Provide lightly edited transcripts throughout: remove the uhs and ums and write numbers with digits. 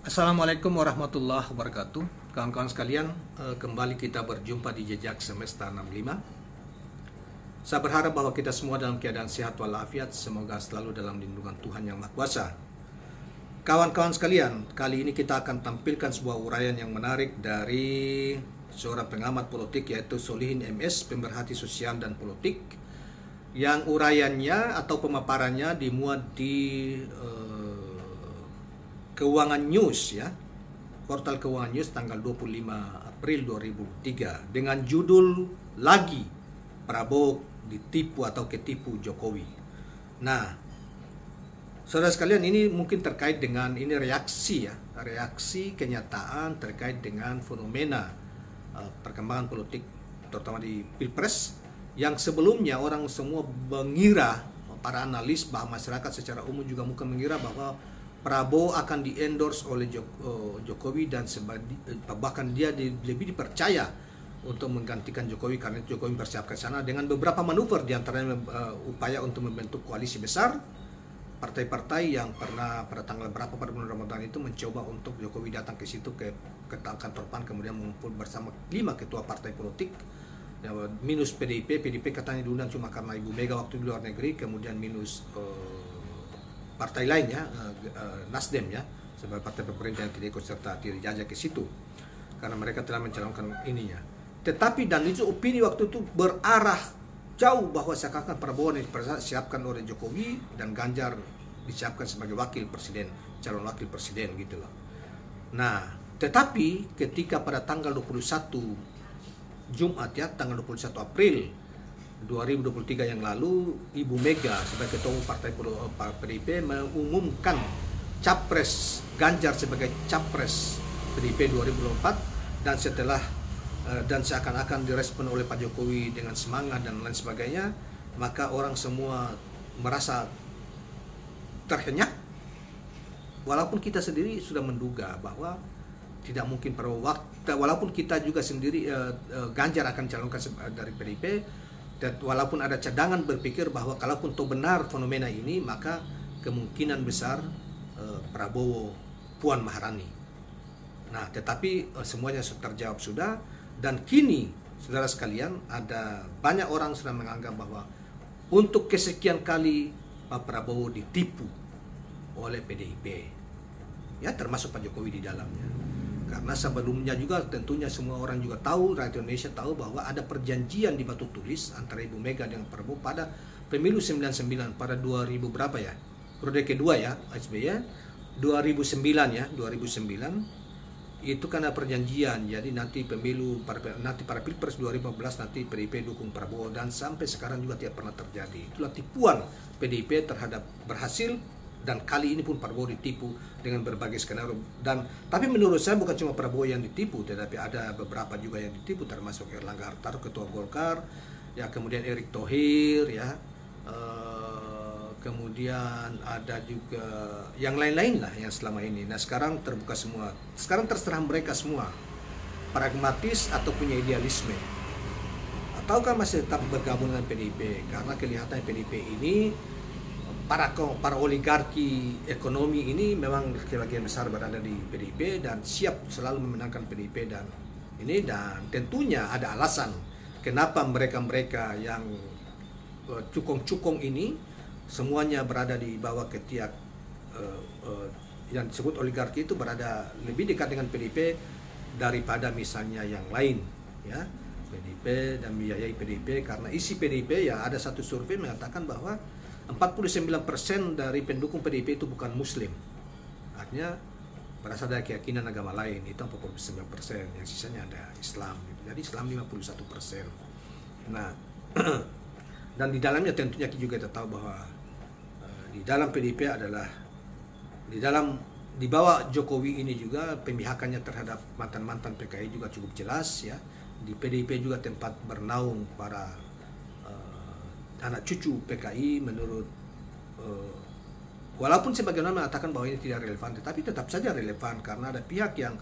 Assalamualaikum warahmatullahi wabarakatuh. Kawan-kawan sekalian, kembali kita berjumpa di Jejak Semesta 65. Saya berharap bahwa kita semua dalam keadaan sehat walafiat, semoga selalu dalam lindungan Tuhan Yang Maha Kuasa. Kawan-kawan sekalian, kali ini kita akan tampilkan sebuah uraian yang menarik dari seorang pengamat politik, yaitu Solihin MS, pemerhati sosial dan politik, yang uraiannya atau pemaparannya dimuat di Keuangan News, ya, portal Keuangan News tanggal 25 April 2003 dengan judul "Lagi Prabowo Ditipu atau Ketipu Jokowi". Nah, saudara sekalian, ini mungkin terkait dengan ini reaksi kenyataan terkait dengan fenomena perkembangan politik terutama di Pilpres, yang sebelumnya orang semua mengira, para analis bahwa masyarakat secara umum juga mungkin mengira bahwa Prabowo akan di-endorse oleh Jokowi dan bahkan dia lebih dipercaya untuk menggantikan Jokowi karena Jokowi mempersiapkan sana dengan beberapa manuver, diantaranya upaya untuk membentuk koalisi besar partai-partai yang pernah pada tanggal berapa pada bulan Ramadan itu mencoba untuk Jokowi datang ke situ ke kantor PAN, kemudian mengumpul bersama 5 ketua partai politik, ya, minus PDIP katanya diundang cuma karena Ibu Mega waktu di luar negeri, kemudian minus partai lainnya, Nasdem, ya, sebagai partai pemerintah yang tidak ikut serta tidak dijajah ke situ karena mereka telah mencalonkan ininya. Tetapi dan itu opini waktu itu berarah jauh bahwa seakan-akan Prabowo disiapkan oleh Jokowi dan Ganjar disiapkan sebagai wakil presiden, calon wakil presiden gitu loh. Nah, tetapi ketika pada tanggal 21 Jumat, ya, tanggal 21 April 2023 yang lalu, Ibu Mega sebagai ketua umum partai PDIP mengumumkan capres Ganjar sebagai capres PDIP 2024, dan setelah dan seakan-akan direspon oleh Pak Jokowi dengan semangat dan lain sebagainya, maka orang semua merasa terhenyak, walaupun kita sendiri sudah menduga bahwa tidak mungkin Prabowo, walaupun kita juga sendiri Ganjar akan calonkan dari PDIP. Dan walaupun ada cadangan berpikir bahwa kalaupun itu benar fenomena ini, maka kemungkinan besar Prabowo Puan Maharani. Nah, tetapi semuanya terjawab sudah, dan kini saudara sekalian ada banyak orang sudah menganggap bahwa untuk kesekian kali Pak Prabowo ditipu oleh PDIP, ya, termasuk Pak Jokowi di dalamnya. Karena sebelumnya juga tentunya semua orang juga tahu, rakyat Indonesia tahu bahwa ada perjanjian di batu tulis antara Ibu Mega dengan Prabowo pada pemilu 99 pada 2000 berapa, ya, periode kedua, ya, SBY 2009, ya, 2009 itu karena perjanjian. Jadi nanti pemilu nanti para Pilpres 2015 nanti PDIP dukung Prabowo, dan sampai sekarang juga tidak pernah terjadi. Itulah tipuan PDIP terhadap berhasil. Dan kali ini pun Prabowo ditipu dengan berbagai skenario. Tapi menurut saya bukan cuma Prabowo yang ditipu, tetapi ada beberapa juga yang ditipu, termasuk Erlangga Hartarto ketua Golkar, ya, kemudian Erick Thohir, ya, kemudian ada juga yang lain-lain lah yang selama ini. Nah, sekarang terbuka semua. Sekarang terserah mereka semua, pragmatis atau punya idealisme, ataukah masih tetap bergabung dengan PDIP, karena kelihatan PDIP ini para oligarki ekonomi ini memang sebagian besar berada di PDIP dan siap selalu memenangkan PDIP, dan tentunya ada alasan kenapa mereka yang cukong-cukong ini semuanya berada di bawah ketiak yang disebut oligarki itu, berada lebih dekat dengan PDIP daripada misalnya yang lain, ya. PDIP dan biayai PDIP karena isi PDIP, ya, ada satu survei mengatakan bahwa 49% dari pendukung PDIP itu bukan Muslim, artinya berasal dari keyakinan agama lain, itu 49%, yang sisanya ada Islam, gitu. Jadi Islam 51%. Nah, dan di dalamnya tentunya juga kita tahu bahwa di dalam PDIP adalah di bawah Jokowi ini juga pemihakannya terhadap mantan-mantan PKI juga cukup jelas, ya. Di PDIP juga tempat bernaung para anak cucu PKI menurut walaupun sebagian orang mengatakan bahwa ini tidak relevan, tetapi tetap saja relevan karena ada pihak yang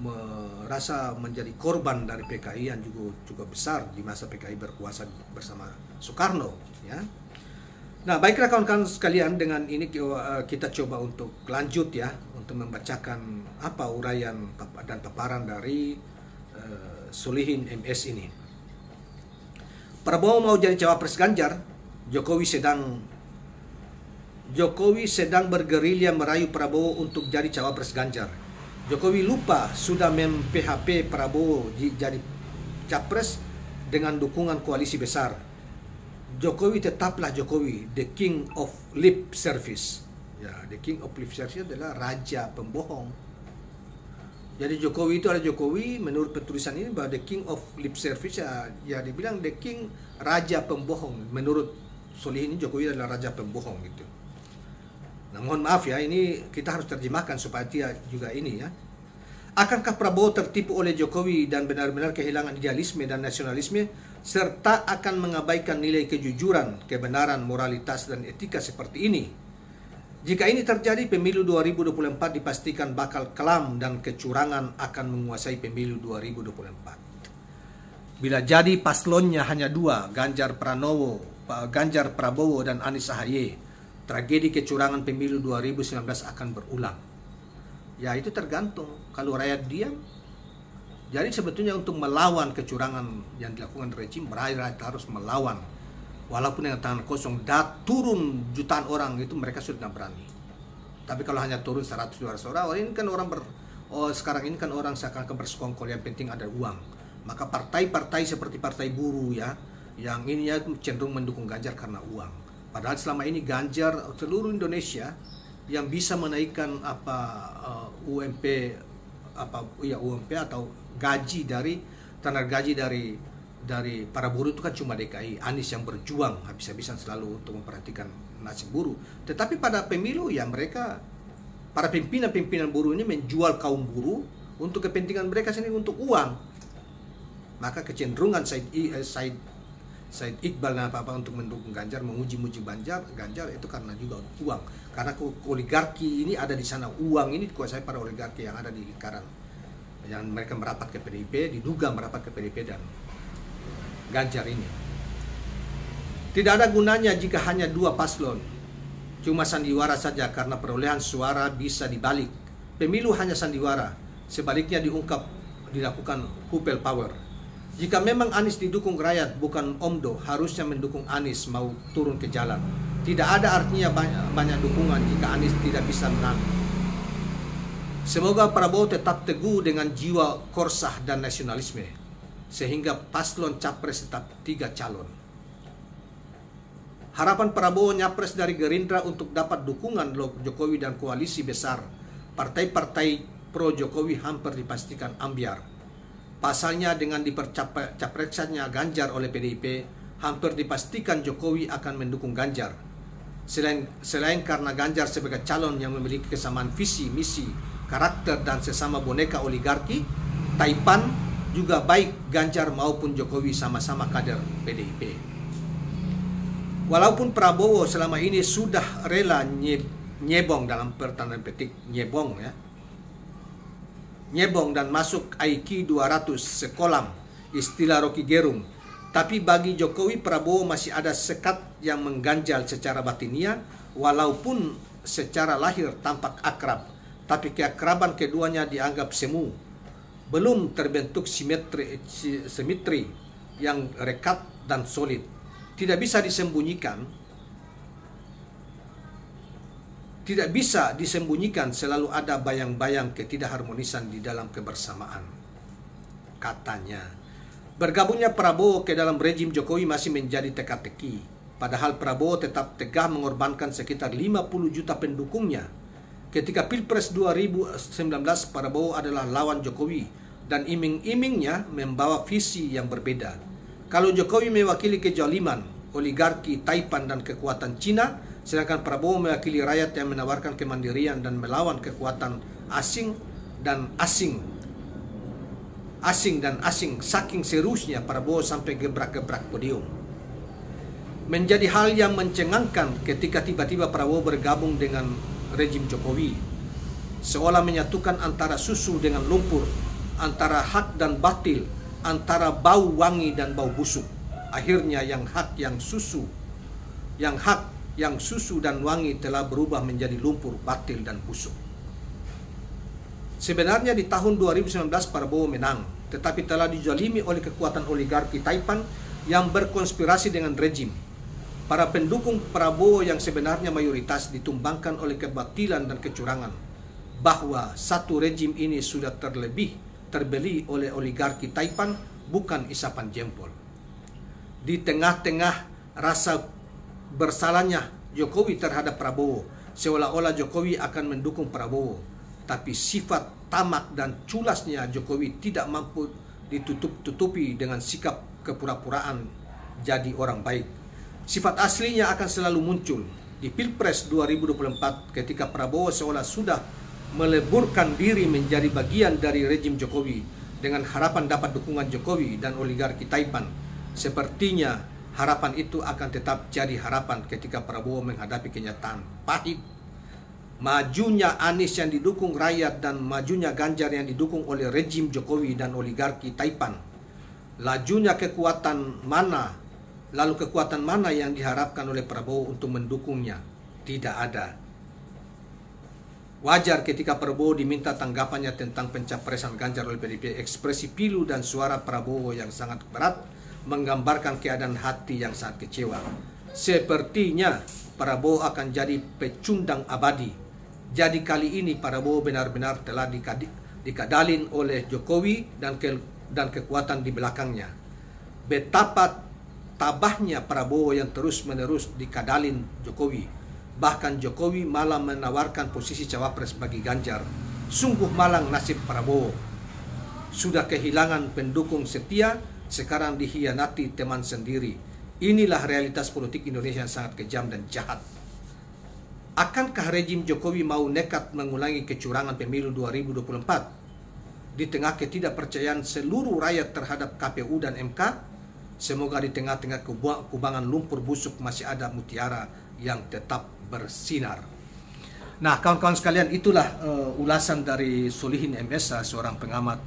merasa menjadi korban dari PKI yang juga besar di masa PKI berkuasa bersama Soekarno, ya. Nah, baiklah kawan-kawan sekalian, dengan ini kita coba untuk lanjut ya, untuk membacakan apa uraian dan paparan dari Solihin MS ini. Prabowo mau jadi cawapres Ganjar, Jokowi sedang bergerilya merayu Prabowo untuk jadi cawapres Ganjar. Jokowi lupa sudah mem-PHP Prabowo jadi capres dengan dukungan koalisi besar. Jokowi tetaplah Jokowi, the king of lip service. Ya, the king of lip service adalah raja pembohong. Jadi Jokowi itu adalah Jokowi, menurut penulisan ini bahwa the king of lip service ya dibilang the king, raja pembohong. Menurut Solihin ini Jokowi adalah raja pembohong gitu. Nah, mohon maaf ya, ini kita harus terjemahkan supaya dia juga ini ya. Akankah Prabowo tertipu oleh Jokowi dan benar-benar kehilangan idealisme dan nasionalisme, serta akan mengabaikan nilai kejujuran, kebenaran, moralitas, dan etika seperti ini? Jika ini terjadi, pemilu 2024 dipastikan bakal kelam dan kecurangan akan menguasai pemilu 2024. Bila jadi paslonnya hanya dua, Ganjar Prabowo dan Anies Ahaye, tragedi kecurangan pemilu 2019 akan berulang. Ya, itu tergantung. Kalau rakyat diam, jadi sebetulnya untuk melawan kecurangan yang dilakukan rejim, rakyat harus melawan. Walaupun dengan tangan kosong, turun jutaan orang itu mereka sudah berani. Tapi kalau hanya turun 100-200 orang, ini kan sekarang ini kan orang seakan-akan bersekongkol, yang penting ada uang. Maka partai-partai seperti partai buruh ya, yang ini ya cenderung mendukung Ganjar karena uang. Padahal selama ini Ganjar seluruh Indonesia yang bisa menaikkan UMP atau gaji dari para buruh itu kan cuma DKI. Anies yang berjuang habis-habisan selalu untuk memperhatikan nasib buruh. Tetapi pada pemilu ya mereka, para pimpinan buruh ini menjual kaum buruh untuk kepentingan mereka sendiri, untuk uang. Maka kecenderungan Said Iqbal dan apa-apa untuk mendukung Ganjar, menguji-muji Ganjar itu karena juga uang. Karena oligarki ini ada di sana, uang ini dikuasai para oligarki yang ada di lingkaran. Yang mereka merapat ke PDIP, diduga merapat ke PDIP dan Ganjar ini. Tidak ada gunanya jika hanya dua paslon, cuma sandiwara saja, karena perolehan suara bisa dibalik. Pemilu hanya sandiwara, sebaliknya dilakukan people power. Jika memang Anies didukung rakyat bukan Omdo, harusnya mendukung Anies mau turun ke jalan. Tidak ada artinya banyak dukungan jika Anies tidak bisa menang. Semoga Prabowo tetap teguh dengan jiwa korsah dan nasionalisme, sehingga paslon capres tetap 3 calon. Harapan Prabowo nyapres dari Gerindra untuk dapat dukungan Jokowi dan koalisi besar. Partai-partai pro Jokowi hampir dipastikan ambyar. Pasalnya dengan dipercapresannya Ganjar oleh PDIP, hampir dipastikan Jokowi akan mendukung Ganjar. Selain karena Ganjar sebagai calon yang memiliki kesamaan visi, misi, karakter, dan sesama boneka oligarki, Taipan juga baik Ganjar maupun Jokowi sama-sama kader PDIP. Walaupun Prabowo selama ini sudah rela nyebong dalam pertanda petik, nyebong dan masuk IQ 200 sekolah, istilah Rocky Gerung. Tapi bagi Jokowi, Prabowo masih ada sekat yang mengganjal secara batiniah, walaupun secara lahir tampak akrab, tapi keakraban keduanya dianggap semu. Belum terbentuk simetri yang rekat dan solid. Tidak bisa disembunyikan selalu ada bayang-bayang ketidakharmonisan di dalam kebersamaan, katanya. Bergabungnya Prabowo ke dalam rejim Jokowi masih menjadi teka-teki, padahal Prabowo tetap tegah mengorbankan sekitar 50 juta pendukungnya. Ketika Pilpres 2019, Prabowo adalah lawan Jokowi dan iming-imingnya membawa visi yang berbeda. Kalau Jokowi mewakili kezaliman, oligarki, Taipan, dan kekuatan Cina, sedangkan Prabowo mewakili rakyat yang menawarkan kemandirian dan melawan kekuatan asing. Saking seriusnya Prabowo sampai gebrak-gebrak podium. Menjadi hal yang mencengangkan ketika tiba-tiba Prabowo bergabung dengan rejim Jokowi, seolah menyatukan antara susu dengan lumpur, antara hak dan batil, antara bau wangi dan bau busuk. Akhirnya yang hak yang susu dan wangi telah berubah menjadi lumpur, batil, dan busuk. Sebenarnya di tahun 2019 Prabowo menang, tetapi telah dizalimi oleh kekuatan oligarki Taipan yang berkonspirasi dengan rejim. Para pendukung Prabowo yang sebenarnya mayoritas ditumbangkan oleh kebatilan dan kecurangan, bahwa satu rejim ini sudah terbeli oleh oligarki Taipan, bukan isapan jempol. Di tengah-tengah rasa bersalahnya Jokowi terhadap Prabowo, seolah-olah Jokowi akan mendukung Prabowo, tapi sifat tamak dan culasnya Jokowi tidak mampu ditutup-tutupi dengan sikap kepura-puraan jadi orang baik. Sifat aslinya akan selalu muncul di Pilpres 2024 ketika Prabowo seolah sudah meleburkan diri menjadi bagian dari rejim Jokowi dengan harapan dapat dukungan Jokowi dan oligarki Taipan. Sepertinya harapan itu akan tetap jadi harapan ketika Prabowo menghadapi kenyataan pahit. Majunya Anies yang didukung rakyat dan majunya Ganjar yang didukung oleh rejim Jokowi dan oligarki Taipan. Kekuatan mana yang diharapkan oleh Prabowo untuk mendukungnya? Tidak ada. Wajar ketika Prabowo diminta tanggapannya tentang pencapresan Ganjar oleh PDIP, ekspresi pilu dan suara Prabowo yang sangat berat menggambarkan keadaan hati yang sangat kecewa. Sepertinya Prabowo akan jadi pecundang abadi. Jadi kali ini Prabowo benar-benar telah dikadalin oleh Jokowi dan kekuatan di belakangnya. Betapa tabahnya Prabowo yang terus-menerus dikadalin Jokowi. Bahkan Jokowi malah menawarkan posisi cawapres bagi Ganjar. Sungguh malang nasib Prabowo. Sudah kehilangan pendukung setia, sekarang dikhianati teman sendiri. Inilah realitas politik Indonesia yang sangat kejam dan jahat. Akankah rejim Jokowi mau nekat mengulangi kecurangan pemilu 2024? Di tengah ketidakpercayaan seluruh rakyat terhadap KPU dan MK, semoga di tengah-tengah kubangan lumpur busuk masih ada mutiara yang tetap bersinar. Nah, kawan-kawan sekalian, itulah ulasan dari Solihin MS, seorang pengamat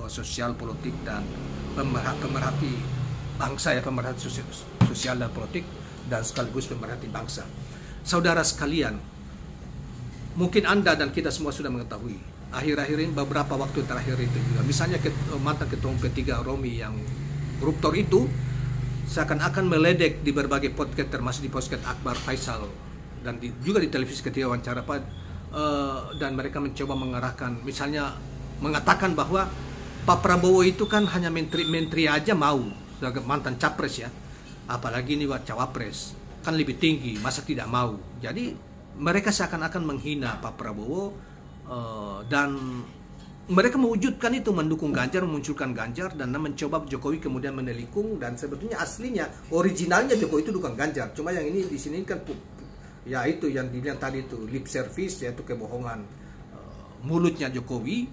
sosial politik dan pemerhati bangsa, pemerhati sosial dan politik, dan sekaligus pemerhati bangsa. Saudara sekalian, mungkin Anda dan kita semua sudah mengetahui akhir-akhir ini, beberapa waktu terakhir itu juga, misalnya mantan ketua umum P3 Romi yang koruptor itu seakan-akan meledek di berbagai podcast, termasuk di podcast Akbar Faisal dan juga di televisi ketika wawancara dan mereka mencoba mengarahkan, misalnya mengatakan bahwa Pak Prabowo itu kan hanya menteri aja mau sebagai mantan capres ya, apalagi ini buat cawapres kan lebih tinggi, masa tidak mau. Jadi mereka seakan-akan menghina Pak Prabowo dan mereka mewujudkan itu, mendukung Ganjar, memunculkan Ganjar, dan mencoba Jokowi kemudian menelikung. Dan sebetulnya aslinya, originalnya Jokowi itu dukung Ganjar. Cuma yang ini di sini kan ya itu yang dibilang tadi itu lip service, yaitu kebohongan. Mulutnya Jokowi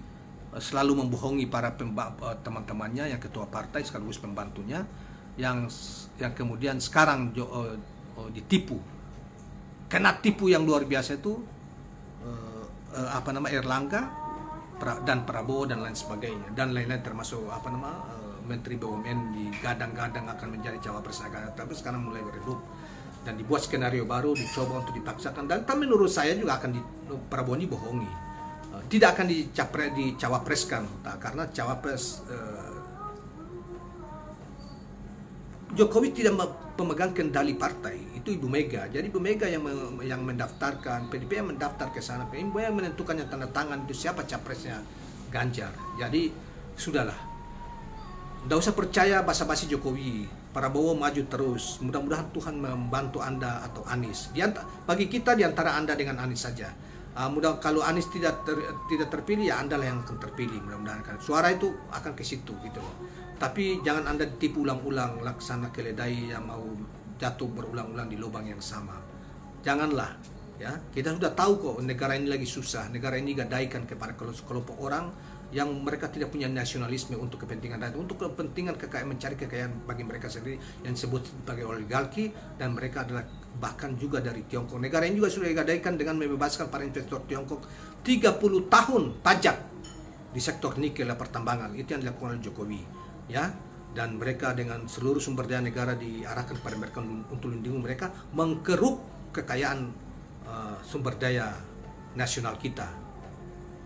selalu membohongi para teman-temannya yang ketua partai sekaligus pembantunya, yang kemudian sekarang ditipu. Kena tipu yang luar biasa itu Erlangga dan Prabowo dan lain sebagainya, dan lain-lain, termasuk Menteri BUMN digadang-gadang akan menjadi cawapres negara, tapi sekarang mulai meredup dan dibuat skenario baru, dicoba untuk dipaksakan. Dan menurut saya juga akan Prabowo ini bohongi, tidak akan dicawapreskan, karena cawapres Jokowi tidak pemegang kendali partai, itu Ibu Mega. Jadi Ibu Mega yang mendaftarkan, PDIP yang mendaftar ke sana, Ibu yang menentukan yang tanda tangan itu siapa capresnya Ganjar. Jadi sudahlah, tidak usah percaya basa-basi Jokowi. Prabowo maju terus, mudah-mudahan Tuhan membantu Anda atau Anies. Bagi kita di antara Anda dengan Anies saja. Kalau Anies tidak terpilih, ya Anda lah yang akan terpilih, mudah-mudahan. Suara itu akan ke situ gitu loh. Tapi jangan Anda ditipu ulang-ulang, laksana keledai yang mau jatuh berulang-ulang di lubang yang sama. Janganlah, ya. Kita sudah tahu kok negara ini lagi susah. Negara ini gadaikan kepada kelompok orang yang mereka tidak punya nasionalisme untuk kepentingan rakyat, untuk kepentingan kekayaan, mencari kekayaan bagi mereka sendiri yang disebut sebagai oligarki, dan mereka adalah bahkan juga dari Tiongkok. Negara ini juga sudah digadaikan dengan membebaskan para investor Tiongkok 30 tahun pajak di sektor nikel dan pertambangan. Itu yang dilakukan oleh Jokowi. Ya, dan mereka dengan seluruh sumber daya negara diarahkan kepada mereka untuk lindungi mereka, mengkeruk kekayaan sumber daya nasional kita.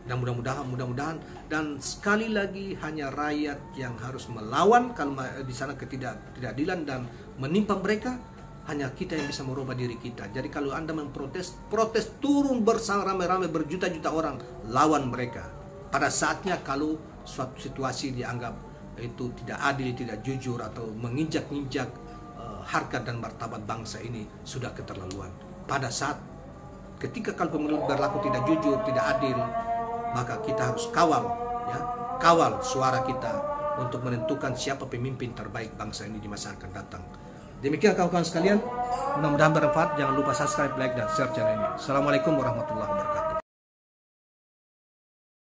Dan mudah-mudahan dan sekali lagi hanya rakyat yang harus melawan kalau di sana ketidakadilan dan menimpa mereka. Hanya kita yang bisa merubah diri kita. Jadi kalau Anda memprotes, protes turun bersama ramai-ramai berjuta-juta orang, lawan mereka. Pada saatnya kalau suatu situasi dianggap itu tidak adil, tidak jujur, atau menginjak-injak harkat dan martabat bangsa ini, sudah keterlaluan. Pada saat ketika kalau pemilu berlaku tidak jujur, tidak adil, maka kita harus kawal suara kita untuk menentukan siapa pemimpin terbaik bangsa ini di masa akan datang. Demikian kawan-kawan sekalian, mudah-mudahan bermanfaat. Jangan lupa subscribe, like, dan share channel ini. Assalamualaikum warahmatullahi wabarakatuh.